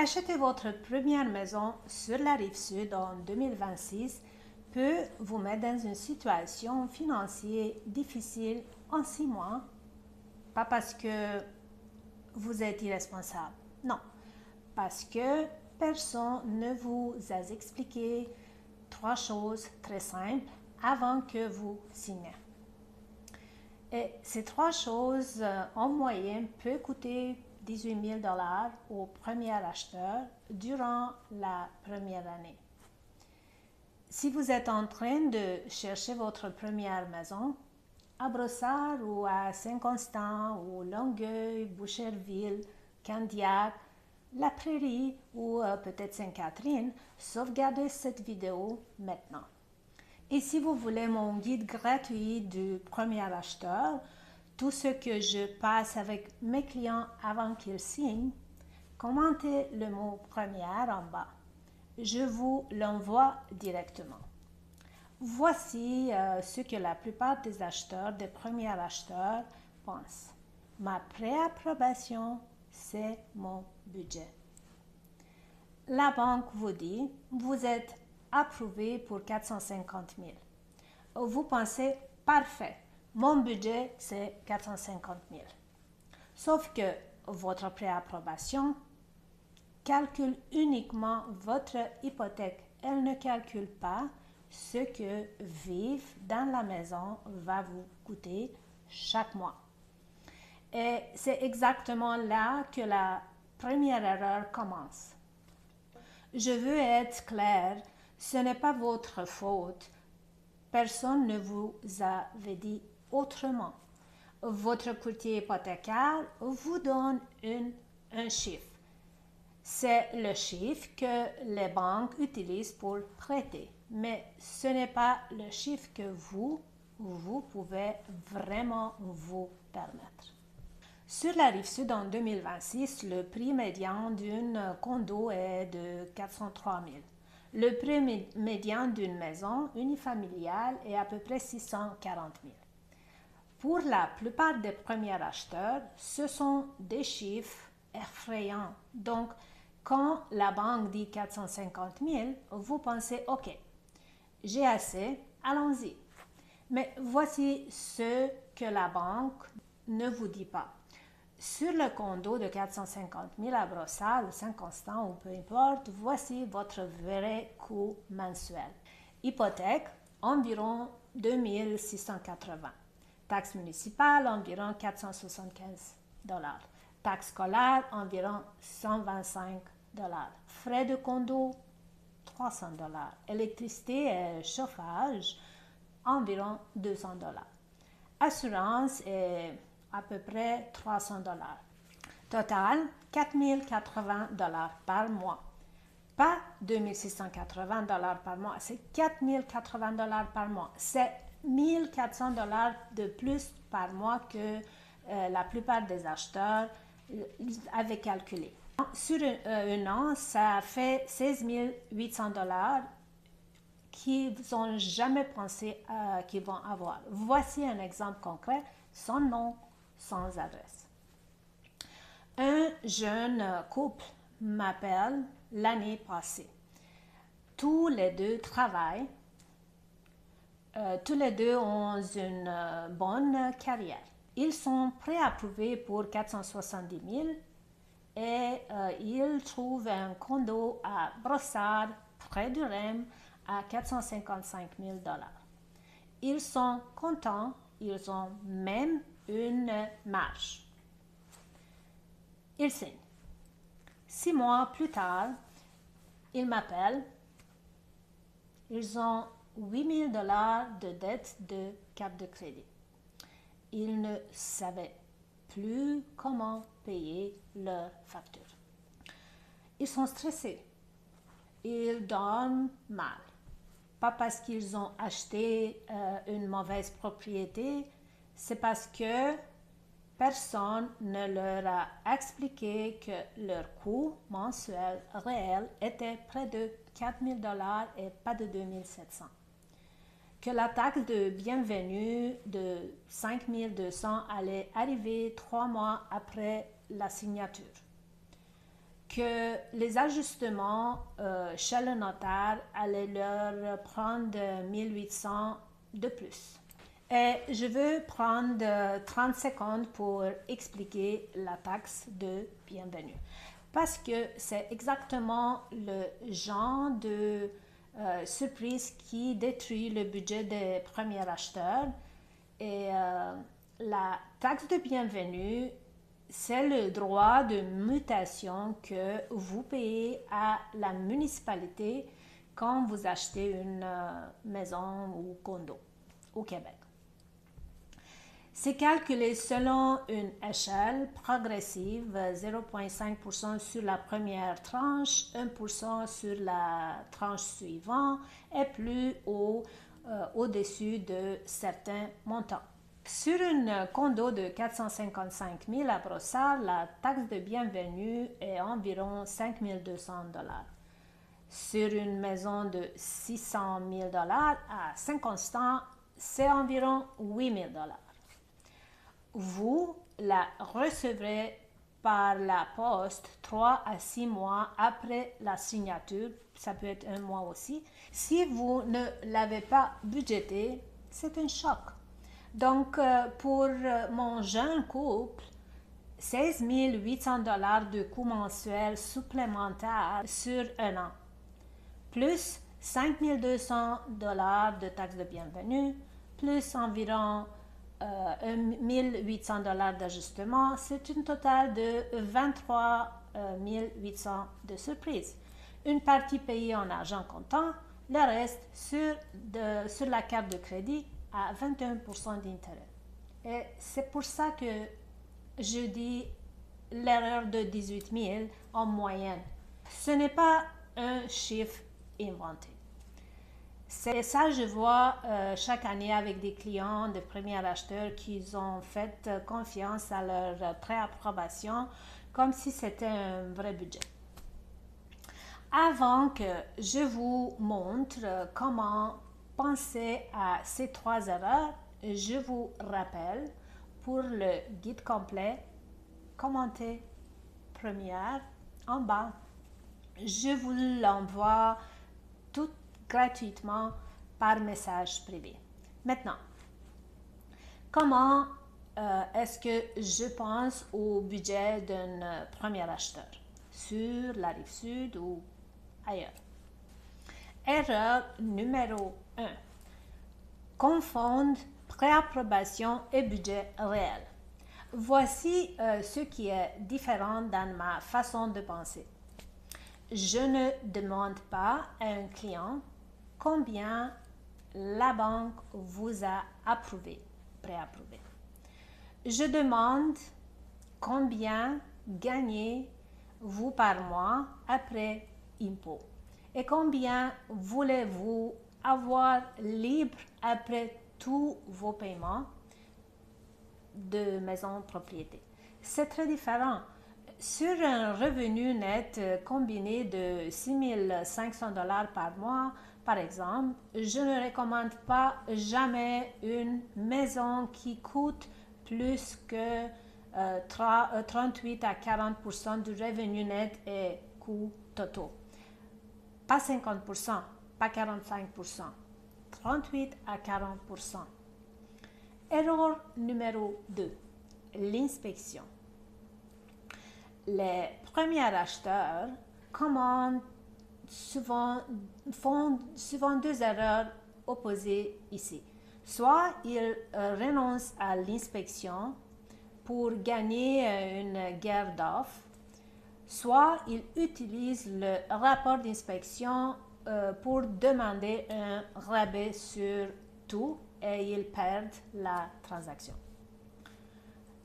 Acheter votre première maison sur la rive sud en 2026 peut vous mettre dans une situation financière difficile en 6 mois, pas parce que vous êtes irresponsable, non, parce que personne ne vous a expliqué 3 choses très simples avant que vous signez. Et ces 3 choses, en moyenne, peuvent coûter 18 000 $ au premier acheteur durant la première année. Si vous êtes en train de chercher votre première maison, à Brossard ou à Saint-Constant ou Longueuil, Boucherville, Candiac, La Prairie ou peut-être Sainte-Catherine, sauvegardez cette vidéo maintenant. Et si vous voulez mon guide gratuit du premier acheteur, tout ce que je passe avec mes clients avant qu'ils signent, commentez le mot première en bas. Je vous l'envoie directement. Voici ce que la plupart des acheteurs, des premiers acheteurs, pensent. Ma préapprobation, c'est mon budget. La banque vous dit, vous êtes approuvé pour 450 000. Vous pensez, parfait, mon budget c'est 450 000. Sauf que votre préapprobation calcule uniquement votre hypothèque. Elle ne calcule pas ce que vivre dans la maison va vous coûter chaque mois. Et c'est exactement là que la première erreur commence. Je veux être clair, ce n'est pas votre faute. Personne ne vous avait dit autrement. Votre courtier hypothécaire vous donne un chiffre. C'est le chiffre que les banques utilisent pour prêter, mais ce n'est pas le chiffre que vous pouvez vraiment vous permettre. Sur la rive sud en 2026, le prix médian d'une condo est de 403 000. Le prix médian d'une maison unifamiliale est à peu près 640 000. Pour la plupart des premiers acheteurs, ce sont des chiffres effrayants. Donc, quand la banque dit 450 000, vous pensez, OK, j'ai assez, allons-y. Mais voici ce que la banque ne vous dit pas. Sur le condo de 450 000 à Brossard ou Saint-Constant ou peu importe, voici votre vrai coût mensuel. Hypothèque, environ 2 680. Taxe municipale, environ 475 $. Taxe scolaire, environ 125 $. Frais de condo, 300 $. Électricité et chauffage, environ 200 $. Assurance est à peu près 300 $. Total, 4 080 $ par mois. Pas 2 680 $ par mois, c'est 4 080 $ par mois. C'est 1 400 $ de plus par mois que la plupart des acheteurs avaient calculé. Sur un an, ça fait 16 800 $ qu'ils n'ont jamais pensé qu'ils vont avoir. Voici un exemple concret, sans nom, sans adresse. Un jeune couple m'appelle l'année passée. Tous les deux travaillent, tous les deux ont une bonne carrière. Ils sont préapprouvés pour 470 000 et ils trouvent un condo à Brossard, près du Rem, à 455 000 $. Ils sont contents, ils ont même une marge. Ils signent. 6 mois plus tard, ils m'appellent. Ils ont 8 000 $ de dette de carte de crédit. Ils ne savaient plus comment payer leurs factures. Ils sont stressés. Ils dorment mal. Pas parce qu'ils ont acheté une mauvaise propriété, c'est parce que personne ne leur a expliqué que leur coût mensuel réel était près de 4 000 $ et pas de 2 700. Que la taxe de bienvenue de 5 200 allait arriver 3 mois après la signature. que les ajustements chez le notaire allaient leur prendre 1800 de plus. Et je veux prendre 30 secondes pour expliquer la taxe de bienvenue. Parce que c'est exactement le genre de surprise qui détruit le budget des premiers acheteurs. Et la taxe de bienvenue, c'est le droit de mutation que vous payez à la municipalité quand vous achetez une maison ou condo au Québec. C'est calculé selon une échelle progressive, 0,5% sur la première tranche, 1% sur la tranche suivante et plus au-dessus de certains montants. Sur une condo de 455 000 à Brossard, la taxe de bienvenue est environ 5 200 $. Sur une maison de 600 000 $ à Saint-Constant, c'est environ 8 000 $. Vous la recevrez par la poste 3 à 6 mois après la signature, ça peut être un mois aussi. Si vous ne l'avez pas budgété, c'est un choc. Donc, pour mon jeune couple, 16 800 $ de coûts mensuels supplémentaires sur un an, plus 5 200 $ de taxes de bienvenue, plus environ 1 800 $ d'ajustement, c'est un total de 23 800 $ de surprise. Une partie payée en argent comptant, le reste sur la carte de crédit à 21% d'intérêt. Et c'est pour ça que je dis l'erreur de 18 000 en moyenne. Ce n'est pas un chiffre inventé. C'est ça, je vois chaque année avec des clients, des premiers acheteurs qui ont fait confiance à leur préapprobation comme si c'était un vrai budget. Avant que je vous montre comment penser à ces 3 erreurs, je vous rappelle pour le guide complet, commentez première en bas. Je vous l'envoie tout gratuitement par message privé. Maintenant, comment est-ce que je pense au budget d'un premier acheteur sur la Rive-Sud ou ailleurs? Erreur numéro 1. Confondre préapprobation et budget réel. Voici ce qui est différent dans ma façon de penser. Je ne demande pas à un client combien la banque vous a préapprouvé. Je demande combien gagnez-vous par mois après impôt et combien voulez-vous avoir libre après tous vos paiements de maison propriété. C'est très différent. Sur un revenu net combiné de 6 500 $ par mois, par exemple, je ne recommande pas jamais une maison qui coûte plus que 38 à 40% du revenu net et coûts totaux. Pas 50%, pas 45%, 38 à 40%. Erreur numéro 2, l'inspection. Les premiers acheteurs font souvent 2 erreurs opposées ici. Soit ils renoncent à l'inspection pour gagner une guerre d'offres, soit ils utilisent le rapport d'inspection pour demander un rabais sur tout et ils perdent la transaction.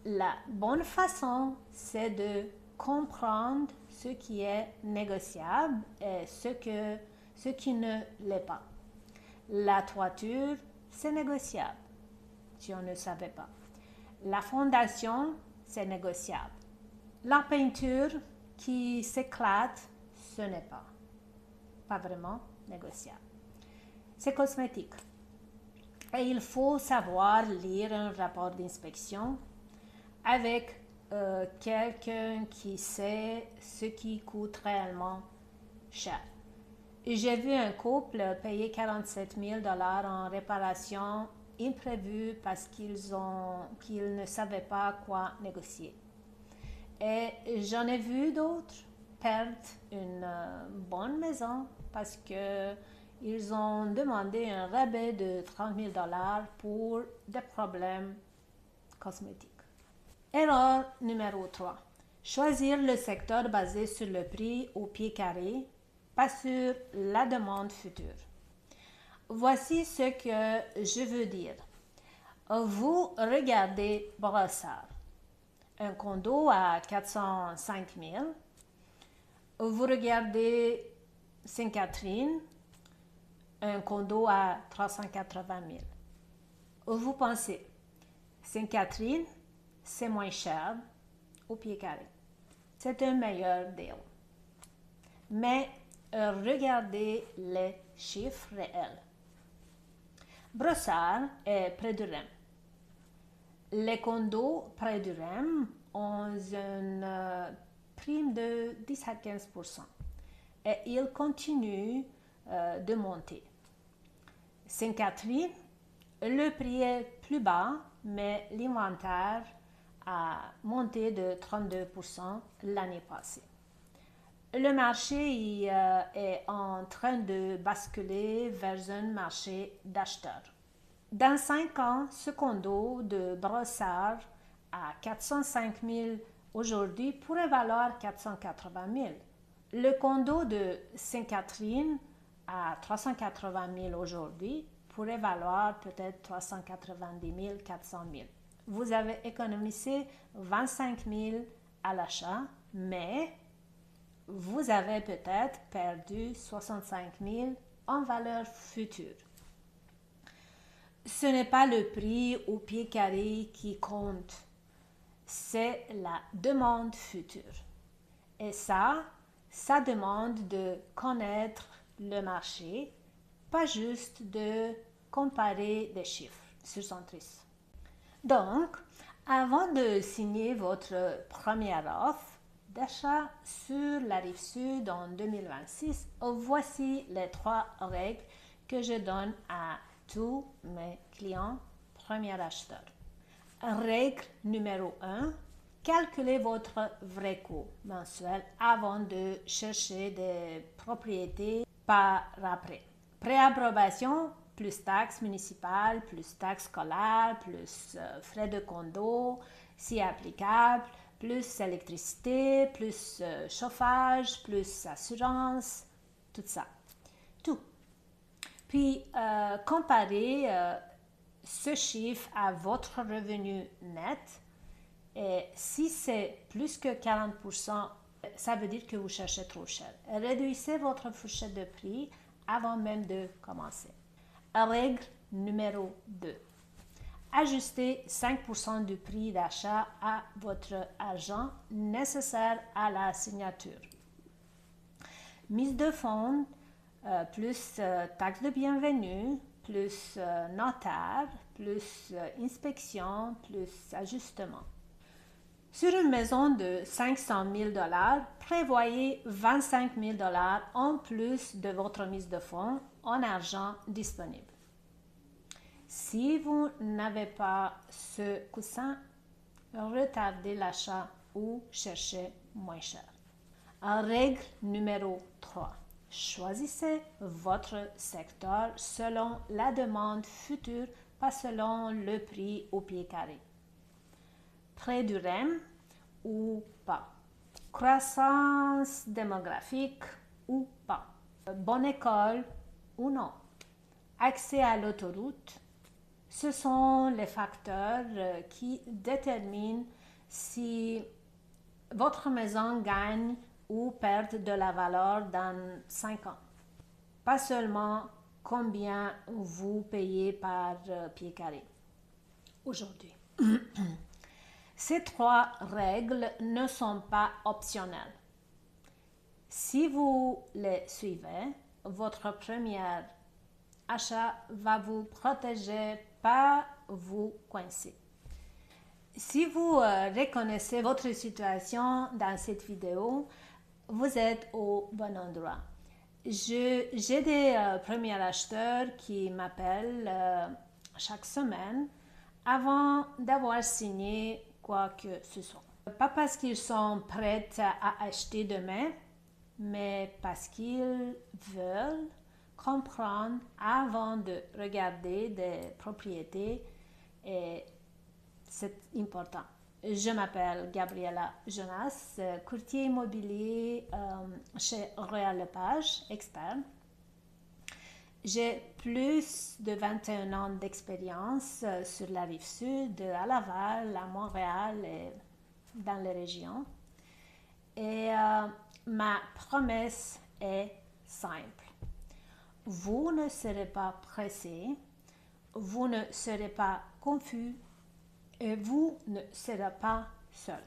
La bonne façon, c'est de comprendre ce qui est négociable et ce qui ne l'est pas. La toiture, c'est négociable, si on ne savait pas. La fondation, c'est négociable. La peinture qui s'éclate, ce n'est pas vraiment négociable. C'est cosmétique. Et il faut savoir lire un rapport d'inspection avec quelqu'un qui sait ce qui coûte réellement cher. J'ai vu un couple payer 47 000 $ en réparation imprévue parce qu'ils ne savaient pas quoi négocier. Et j'en ai vu d'autres perdre une bonne maison parce qu'ils ont demandé un rabais de 30 000 $ pour des problèmes cosmétiques. Erreur numéro 3. Choisir le secteur basé sur le prix au pied carré, pas sur la demande future. Voici ce que je veux dire. Vous regardez Brossard, un condo à 405 000. Vous regardez Sainte-Catherine, un condo à 380 000. Vous pensez, Sainte-Catherine, c'est moins cher au pied carré. C'est un meilleur deal. Mais regardez les chiffres réels. Brossard est près du REM. Les condos près du REM ont une prime de 10 à 15% et ils continuent de monter. Sainte-Catherine, le prix est plus bas, mais l'inventaire a monté de 32% l'année passée. Le marché est en train de basculer vers un marché d'acheteurs. Dans 5 ans, ce condo de Brossard à 405 000 aujourd'hui pourrait valoir 480 000. Le condo de Sainte-Catherine à 380 000 aujourd'hui pourrait valoir peut-être 390 000, 400 000. Vous avez économisé 25 000 à l'achat, mais vous avez peut-être perdu 65 000 en valeur future. Ce n'est pas le prix au pied carré qui compte, c'est la demande future. Et ça demande de connaître le marché, pas juste de comparer des chiffres sur Centris. Donc, avant de signer votre première offre d'achat sur la rive sud en 2026, voici les 3 règles que je donne à tous mes clients premiers acheteurs. Règle numéro 1, calculez votre vrai coût mensuel avant de chercher des propriétés par après. Préapprobation, plus taxes municipales, plus taxes scolaires, plus frais de condo, si applicable, plus électricité, plus chauffage, plus assurance, tout ça. Tout. Puis, comparez ce chiffre à votre revenu net. Et si c'est plus que 40%, ça veut dire que vous cherchez trop cher. Réduisez votre fourchette de prix avant même de commencer. Règle numéro 2. Ajustez 5% du prix d'achat à votre argent nécessaire à la signature. Mise de fonds, plus taxe de bienvenue, plus notaire, plus inspection, plus ajustement. Sur une maison de 500 000 $, prévoyez 25 000 $ en plus de votre mise de fonds en argent disponible. Si vous n'avez pas ce coussin, retardez l'achat ou cherchez moins cher. Règle numéro 3. Choisissez votre secteur selon la demande future, pas selon le prix au pied carré. Près du REM ou pas. Croissance démographique ou pas. Bonne école ou non. Accès à l'autoroute. Ce sont les facteurs qui déterminent si votre maison gagne ou perd de la valeur dans 5 ans. Pas seulement combien vous payez par pied carré aujourd'hui. Ces 3 règles ne sont pas optionnelles. Si vous les suivez, votre premier achat va vous protéger, pas vous coincer. Si vous reconnaissez votre situation dans cette vidéo, vous êtes au bon endroit. J'ai des premiers acheteurs qui m'appellent chaque semaine avant d'avoir signé quoi que ce soit. Pas parce qu'ils sont prêts à acheter demain, mais parce qu'ils veulent comprendre avant de regarder des propriétés, et c'est important. Je m'appelle Gabriela Jonas, courtier immobilier chez Royal Lepage, expert. J'ai plus de 21 ans d'expérience sur la rive sud, à Laval, à Montréal et dans les régions. Et ma promesse est simple. Vous ne serez pas pressé, vous ne serez pas confus et vous ne serez pas seul.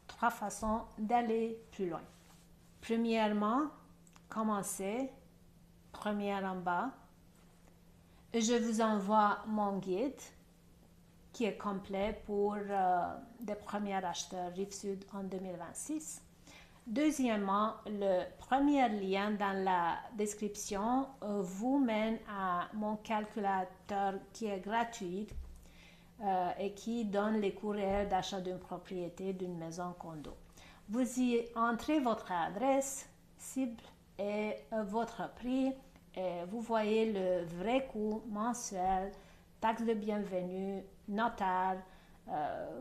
3 façons d'aller plus loin. Premièrement, commencez, première en bas. Je vous envoie mon guide qui est complet pour des premiers acheteurs Rive-Sud en 2026. Deuxièmement, le premier lien dans la description vous mène à mon calculateur qui est gratuit et qui donne les coûts réels d'achat d'une propriété, d'une maison condo. Vous y entrez votre adresse cible et votre prix et vous voyez le vrai coût mensuel, taxes de bienvenue, notaire,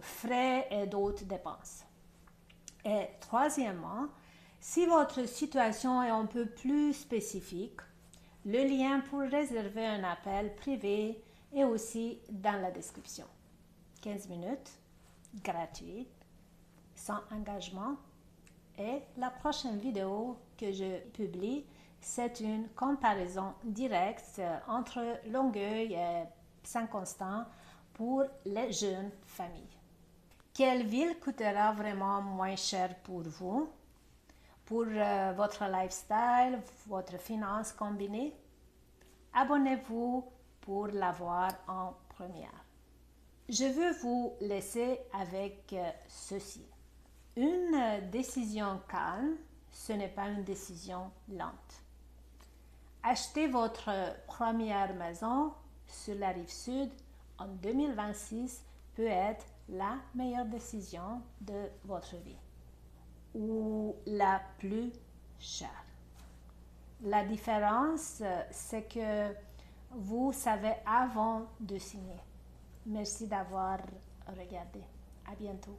frais et d'autres dépenses. Et troisièmement, si votre situation est un peu plus spécifique, le lien pour réserver un appel privé est aussi dans la description. 15 minutes, gratuit, sans engagement. Et la prochaine vidéo que je publie, c'est une comparaison directe entre Longueuil et Saint-Constant pour les jeunes familles. Quelle ville coûtera vraiment moins cher pour vous, pour votre lifestyle, votre finance combinée? Abonnez-vous pour l'avoir en première. Je veux vous laisser avec ceci. Une décision calme, ce n'est pas une décision lente. Acheter votre première maison sur la rive sud en 2026 peut être la meilleure décision de votre vie ou la plus chère. La différence, c'est que vous savez avant de signer. Merci d'avoir regardé. À bientôt.